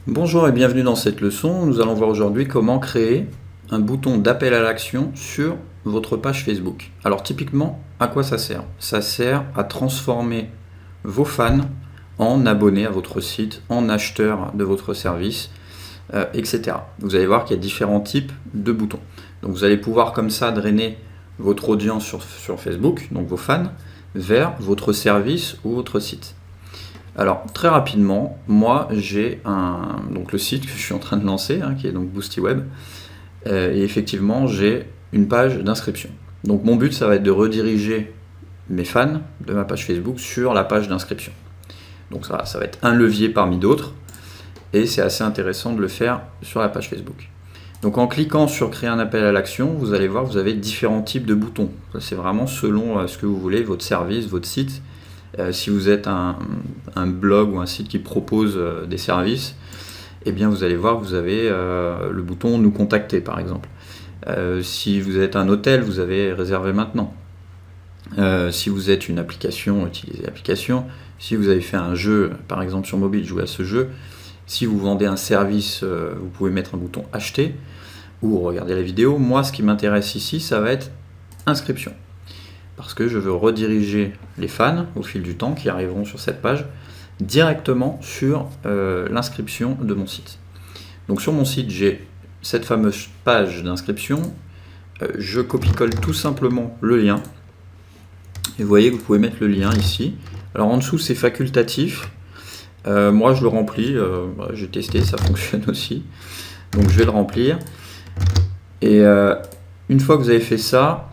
Bonjour et bienvenue dans cette leçon. Nous allons voir aujourd'hui comment créer un bouton d'appel à l'action sur votre page Facebook. Alors typiquement, à quoi ça sert? Ça sert à transformer vos fans en abonnés à votre site, en acheteurs de votre service, etc. Vous allez voir qu'il y a différents types de boutons. Donc vous allez pouvoir comme ça drainer votre audience sur Facebook, donc vos fans, vers votre service ou votre site. Alors très rapidement, moi j'ai donc le site que je suis en train de lancer, qui est donc BoostyWeb, et effectivement j'ai une page d'inscription. Donc mon but ça va être de rediriger mes fans de ma page Facebook sur la page d'inscription. Donc ça va être un levier parmi d'autres, et c'est assez intéressant de le faire sur la page Facebook. Donc en cliquant sur créer un appel à l'action, vous allez voir que vous avez différents types de boutons. C'est vraiment selon ce que vous voulez, votre service, votre site. Si vous êtes un blog ou un site qui propose des services, eh bien vous allez voir que vous avez le bouton nous contacter par exemple. Si vous êtes un hôtel, vous avez réservé maintenant. Si vous êtes une application, utilisez l'application. Si vous avez fait un jeu, par exemple sur mobile, jouez à ce jeu. Si vous vendez un service, vous pouvez mettre un bouton acheter ou regarder la vidéo. Moi, ce qui m'intéresse ici, ça va être inscription. Parce que je veux rediriger les fans au fil du temps qui arriveront sur cette page directement sur l'inscription de mon site. Donc sur mon site, j'ai cette fameuse page d'inscription. Je copie-colle tout simplement le lien. Et vous voyez que vous pouvez mettre le lien ici. Alors en dessous, c'est facultatif. Moi, je le remplis. J'ai testé, ça fonctionne aussi. Donc je vais le remplir. Et une fois que vous avez fait ça,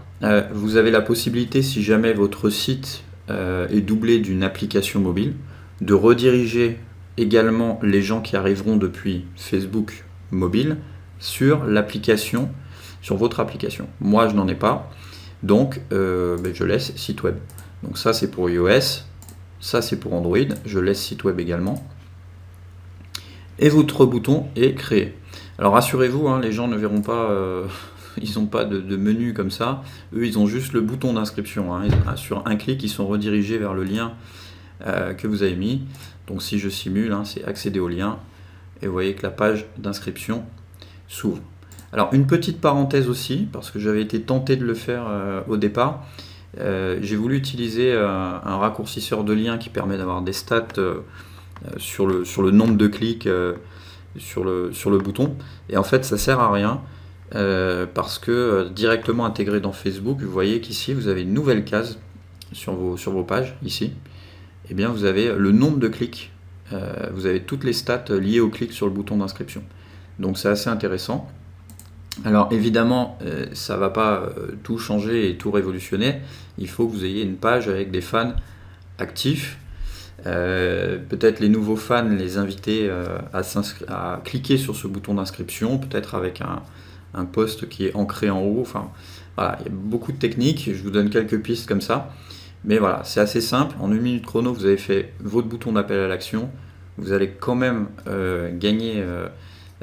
vous avez la possibilité, si jamais votre site est doublé d'une application mobile, de rediriger également les gens qui arriveront depuis Facebook mobile sur l'application, sur votre application. Moi, je n'en ai pas, donc je laisse site web. Donc ça, c'est pour iOS, ça, c'est pour Android. Je laisse site web également. Et votre bouton est créé. Alors rassurez-vous, les gens ne verront pas... ils n'ont pas de menu comme ça. Eux, ils ont juste le bouton d'inscription. Sur un clic, ils sont redirigés vers le lien que vous avez mis. Donc si je simule, c'est accéder au lien. Et vous voyez que la page d'inscription s'ouvre. Alors une petite parenthèse aussi, parce que j'avais été tenté de le faire au départ. J'ai voulu utiliser un raccourcisseur de lien qui permet d'avoir des stats sur le nombre de clics sur le bouton. Et en fait, ça sert à rien. Parce que directement intégré dans Facebook, vous voyez qu'ici vous avez une nouvelle case sur vos pages, ici, et bien vous avez le nombre de clics, vous avez toutes les stats liées au clic sur le bouton d'inscription. Donc c'est assez intéressant. Alors évidemment, ça ne va pas tout changer et tout révolutionner, il faut que vous ayez une page avec des fans actifs. Peut-être les nouveaux fans, les inviter à cliquer sur ce bouton d'inscription, peut-être avec un post qui est ancré en haut. Enfin, voilà, il y a beaucoup de techniques, je vous donne quelques pistes comme ça. Mais voilà, c'est assez simple. En 1 minute chrono, vous avez fait votre bouton d'appel à l'action. Vous allez quand même gagner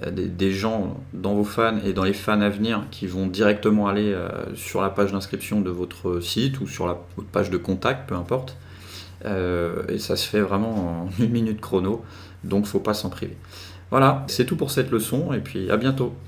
des gens dans vos fans et dans les fans à venir qui vont directement aller sur la page d'inscription de votre site ou sur votre page de contact, peu importe. Et ça se fait vraiment en 1 minute chrono, donc faut pas s'en priver. Voilà, c'est tout pour cette leçon et puis à bientôt.